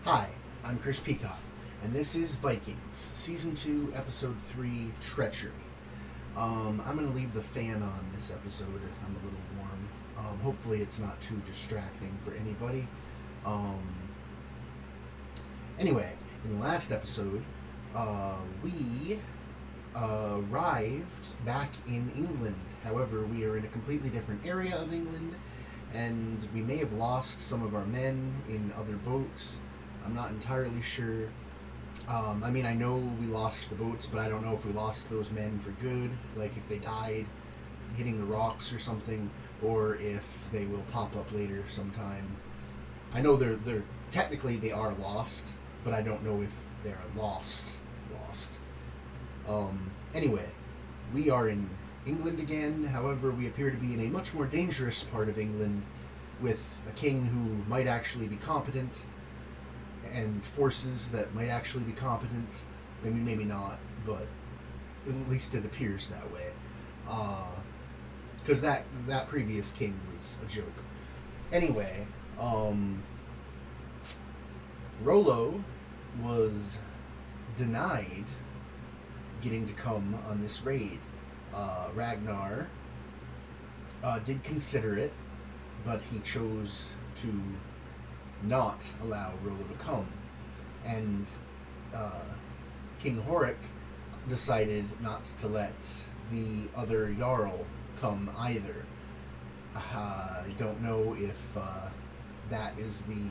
Hi, I'm Chris Peacock, and this is Vikings, Season 2, Episode 3, Treachery. I'm going to leave the fan on this episode. I'm a little warm. Hopefully it's not too distracting for anybody. Anyway, in the last episode, we arrived back in England. However, we are in a completely different area of England, and we may have lost some of our men in other boats. I'm not entirely sure. I know we lost the boats, but I don't know if we lost those men for good, like if they died hitting the rocks or something, or if they will pop up later sometime. I know they're technically they are lost, but I don't know if they're lost. Anyway, we are in England again. However, we appear to be in a much more dangerous part of England with a king who might actually be competent and forces that might actually be competent. Maybe not, but at least it appears that way. Because that previous king was a joke. Anyway, Rollo was denied getting to come on this raid. Ragnar did consider it, but he chose to not allow Rollo to come. And King Horik decided not to let the other Jarl come either. I don't know if that is the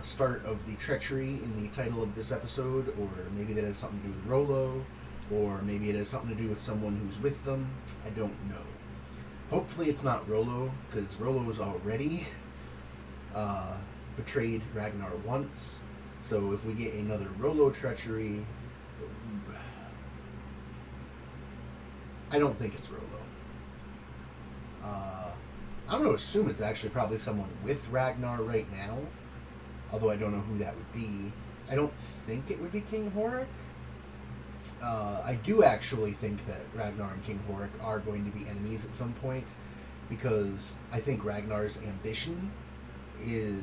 start of the treachery in the title of this episode, or maybe that has something to do with Rollo, or maybe it has something to do with someone who's with them. I don't know. Hopefully it's not Rollo, because Rollo's already betrayed Ragnar once. So if we get another Rollo treachery, I don't think it's Rollo. I'm going to assume it's actually probably someone with Ragnar right now, although I don't know who that would be. I don't think it would be King Horik. I do actually think that Ragnar and King Horik are going to be enemies at some point, because I think Ragnar's ambition is...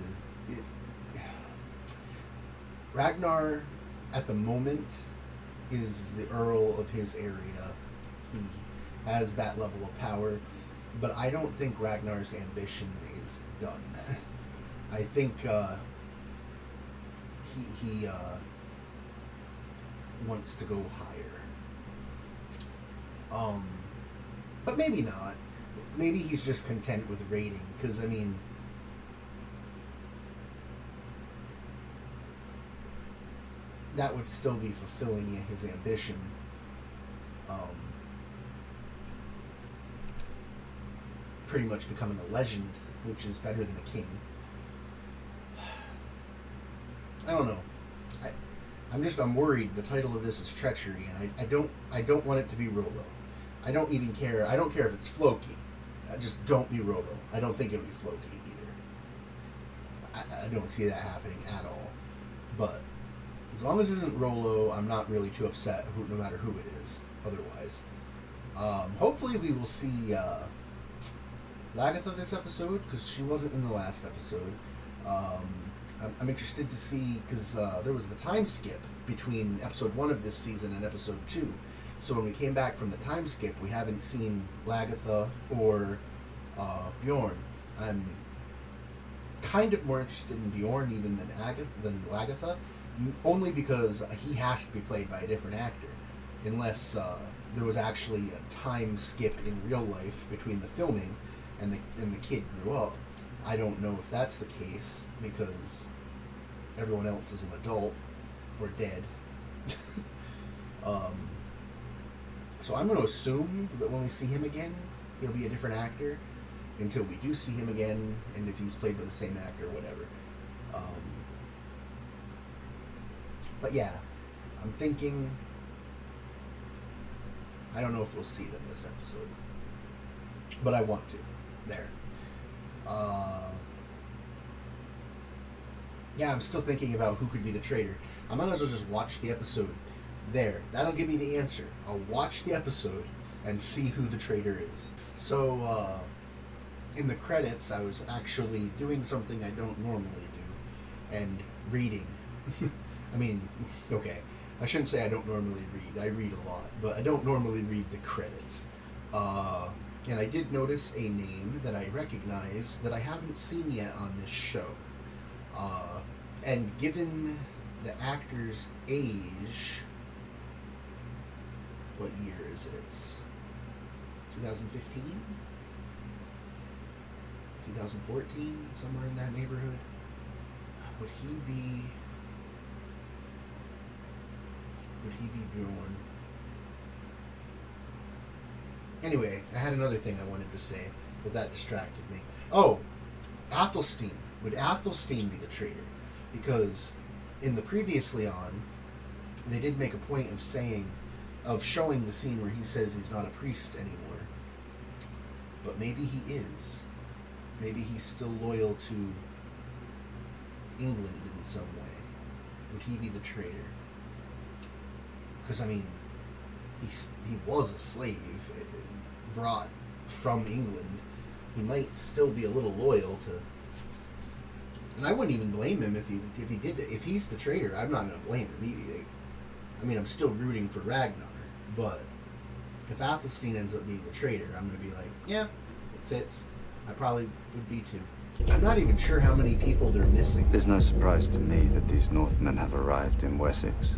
Ragnar, at the moment, is the Earl of his area. He has that level of power, but I don't think Ragnar's ambition is done. I think he wants to go higher. But maybe not. Maybe he's just content with raiding, because, that would still be fulfilling his ambition. Pretty much becoming a legend, which is better than a king. I don't know. I'm worried. The title of this is Treachery, and I don't want it to be Rollo. I don't even care. I don't care if it's Floki. Just don't be Rollo. I don't think it'll be Floki either. I don't see that happening at all. But as long as it isn't Rollo, I'm not really too upset, no matter who it is, otherwise. Hopefully we will see Lagatha this episode, because she wasn't in the last episode. I'm interested to see, because there was the time skip between episode 1 of this season and episode 2. So when we came back from the time skip, we haven't seen Lagatha or Bjorn. I'm kind of more interested in Bjorn even than Lagatha, only because he has to be played by a different actor, unless there was actually a time skip in real life between the filming and the kid grew up. I don't know if that's the case, because everyone else is an adult or dead. So I'm going to assume that when we see him again, he'll be a different actor until we do see him again, and if he's played by the same actor or whatever. But yeah, I'm thinking... I don't know if we'll see them this episode, but I want to. There. Yeah, I'm still thinking about who could be the traitor. I might as well just watch the episode. There. That'll give me the answer. I'll watch the episode and see who the traitor is. So, in the credits, I was actually doing something I don't normally do, and reading. I mean, okay, I shouldn't say I don't normally read. I read a lot, but I don't normally read the credits. And I did notice a name that I recognize that I haven't seen yet on this show. And given the actor's age, what year is it? 2015? 2014? Somewhere in that neighborhood? Would he be born? Anyway, I had another thing I wanted to say, but that distracted me. Oh, Athelstein. Would Athelstein be the traitor? Because in the previously on, they did make a point of showing the scene where he says he's not a priest anymore. But maybe he is. Maybe he's still loyal to England in some way. Would he be the traitor? Because, I mean, he was a slave brought from England. He might still be a little loyal to... And I wouldn't even blame him if he did. If he's the traitor, I'm not going to blame him. I mean, I'm still rooting for Ragnar, but if Athelstein ends up being the traitor, I'm going to be like, yeah, it fits. I probably would be too. I'm not even sure how many people they're missing. It's no surprise to me that these Northmen have arrived in Wessex.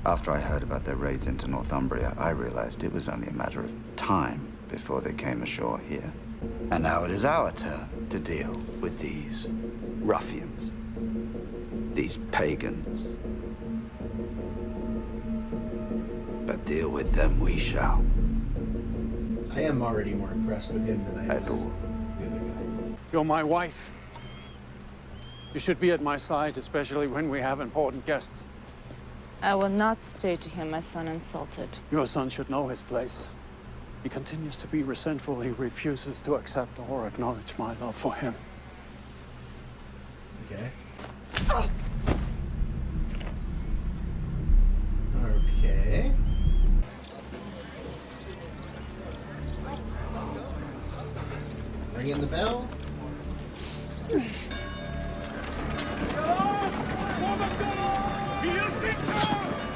After I heard about their raids into Northumbria, I realized it was only a matter of time before they came ashore here. And now it is our turn to deal with these ruffians, these pagans. But deal with them we shall. I am already more impressed with him than I am with the other guy. You're my wife. You should be at my side, especially when we have important guests. I will not stay to hear my son insulted. Your son should know his place. He continues to be resentful. He refuses to accept or acknowledge my love for him. Okay. Okay. Ringing the bell.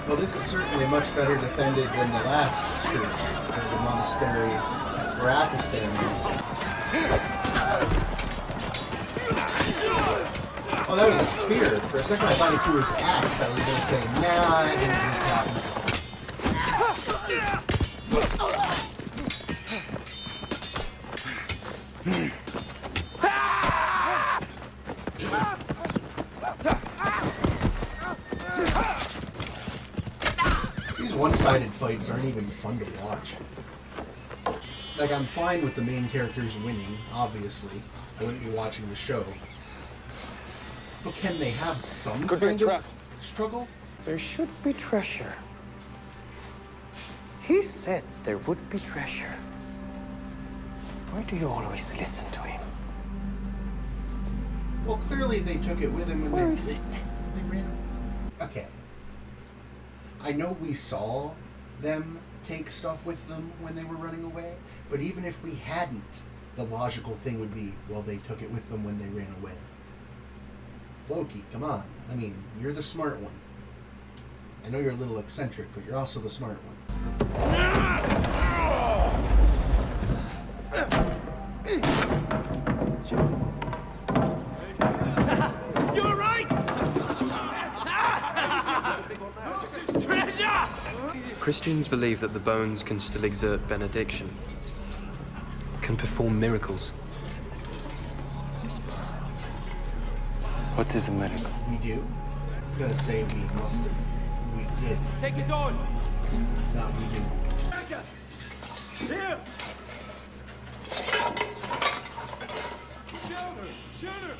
Well, this is certainly much better defended than the last church, or the monastery where Athelstan was. Oh, that was a spear. For a second I thought he threw his axe. I was going to say, nah, it didn't just happen. These one-sided fights aren't even fun to watch. Like, I'm fine with the main characters winning, obviously. I wouldn't be watching the show. But can they have some kind of struggle? There should be treasure. He said there would be treasure. Why do you always listen to him? Well, clearly they took it with them when They ran away. Okay. I know we saw them take stuff with them when they were running away, but even if we hadn't, the logical thing would be, well, they took it with them when they ran away. Floki, come on. I mean, you're the smart one. I know you're a little eccentric, but you're also the smart one. You're right! Treasure! Christians believe that the bones can still exert benediction, can perform miracles. What is a miracle? We do. I was gonna say we must have. We did. Take it on! Not we do. Here! Shoulder! Shoulder!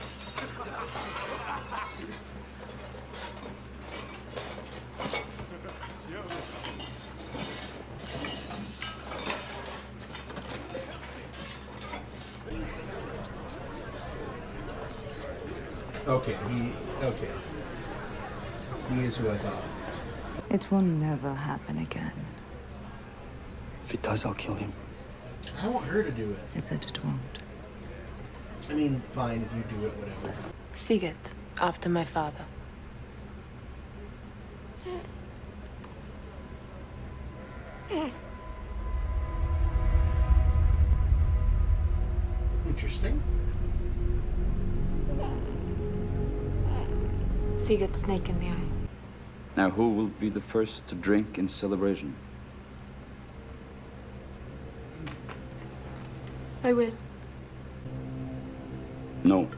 Okay, he is who I thought. It will never happen again. If it does, I'll kill him. I want her to do it. Is that it won't? I mean, fine if you do it, whatever. Sigurd, After my father. Interesting. Sigurd snake in the eye. Now, who will be the first to drink in celebration? I will. No.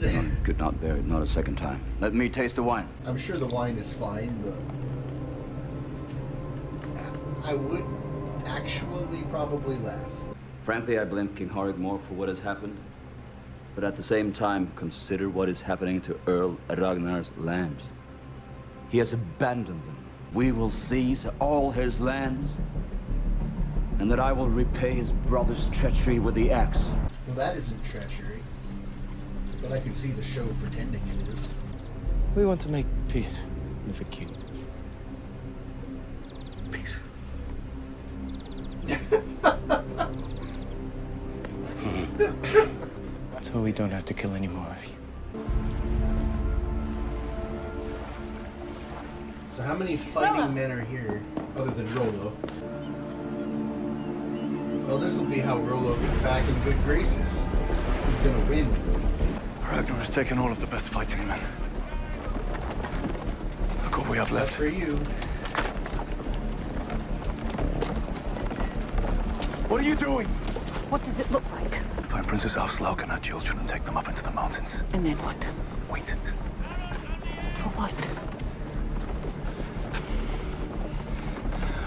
I could not bear it, not a second time. Let me taste the wine. I'm sure the wine is fine, but I would actually probably laugh. Frankly, I blame King Harig more for what has happened. But at the same time, consider what is happening to Earl Ragnar's lands. He has abandoned them. We will seize all his lands, and that I will repay his brother's treachery with the axe. Well, that isn't treachery, but I can see the show pretending it is. We want to make peace with the king. Peace. So we don't have to kill any more of you. So how many fighting men are here, other than Rollo? Well, this will be how Rollo gets back in good graces. He's gonna win. Ragnar has taken all of the best fighting men. Look what we have Except left. for you. What are you doing? What does it look like? Find Princess Aslaug and her children and take them up into the mountains. And then what? Wait. For what?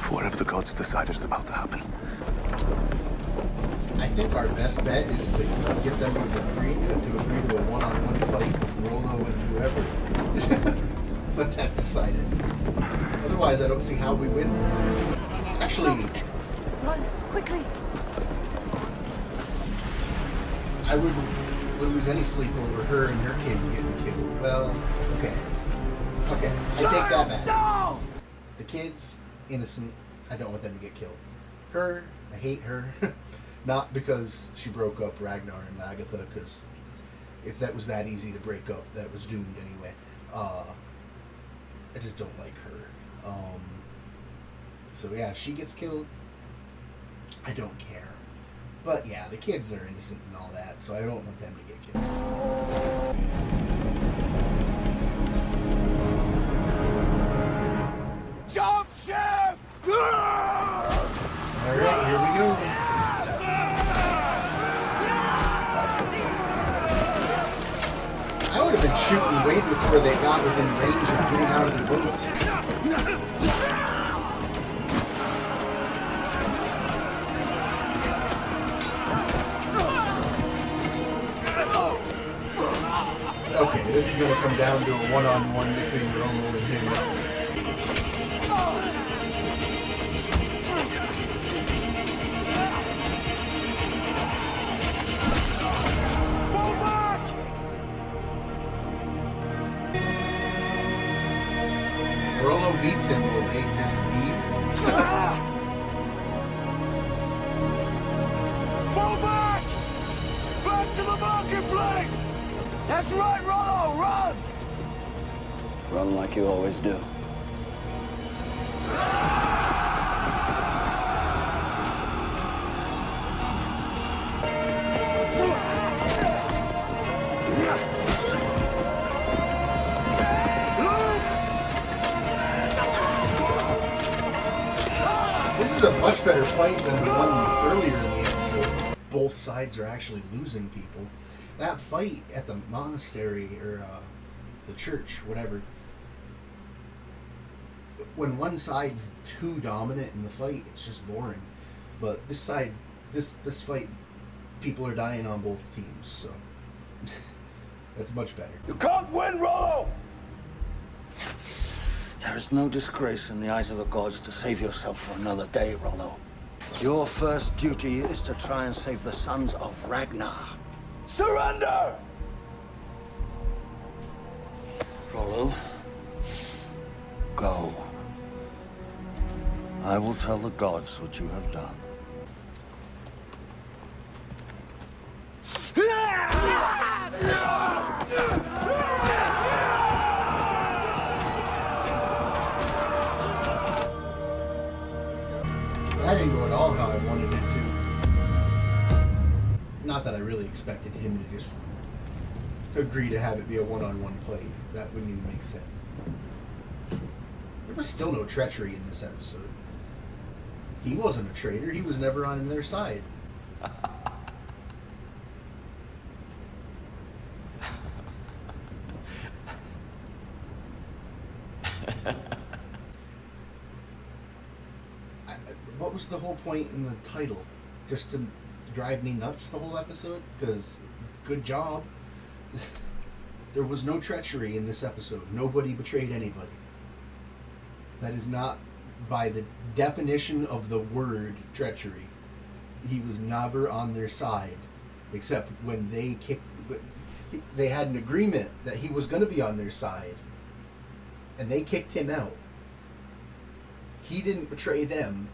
For whatever the gods have decided is about to happen. I think our best bet is to get them to agree to a one-on-one fight with Rollo and whoever. Let that decide it. Otherwise, I don't see how we win this. Actually, Run, quickly! I wouldn't lose any sleep over her and her kids getting killed. Well, okay. Okay, I take that back. No! The kids, innocent. I don't want them to get killed. Her, I hate her. Not because she broke up Ragnar and Agatha, because if that was that easy to break up, that was doomed anyway. I just don't like her. So yeah, if she gets killed, I don't care. But yeah, the kids are innocent and all that, so I don't want them to get killed. Jump ship! Alright, here we go. I would have been shooting way before they got within range of getting out of their boats. Okay, this is going to come down to a one-on-one between Rollo and him. If Rollo beats him, will they just leave? Fall back! Back to the marketplace! That's right, Rollo! Run! Run like you always do. This is a much better fight than the one earlier in the episode. Both sides are actually losing people. That fight at the monastery, or the church, whatever, when one side's too dominant in the fight, it's just boring. But this side, this fight, people are dying on both teams, so that's much better. You can't win, Rollo! There is no disgrace in the eyes of the gods to save yourself for another day, Rollo. Your first duty is to try and save the sons of Ragnar. Surrender! Rollo, go. I will tell the gods what you have done. expected him to just agree to have it be a one-on-one fight. That wouldn't even make sense. There was still no treachery in this episode. He wasn't a traitor. He was never on their side. What was the whole point in the title? Just to drive me nuts the whole episode? Because good job. There was no treachery in this episode. Nobody betrayed anybody. That is not, by the definition of the word treachery, he was never on their side, except when they had an agreement that he was going to be on their side, and they kicked him out. He didn't betray them.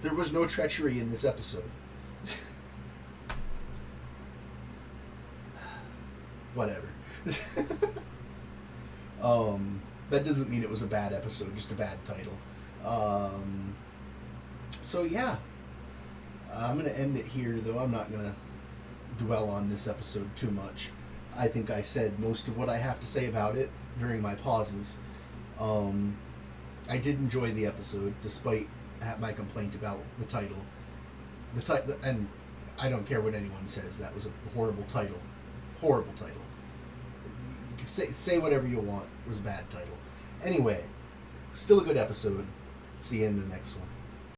There was no treachery in this episode. Whatever. That doesn't mean it was a bad episode, just a bad title. So yeah, I'm gonna end it here, though. I'm not gonna dwell on this episode too much. I think I said most of what I have to say about it during my pauses. I did enjoy the episode, despite my complaint about the title. And I don't care what anyone says. That was a horrible title. Horrible title. You can say whatever you want. It was a bad title. Anyway, still a good episode. See you in the next one.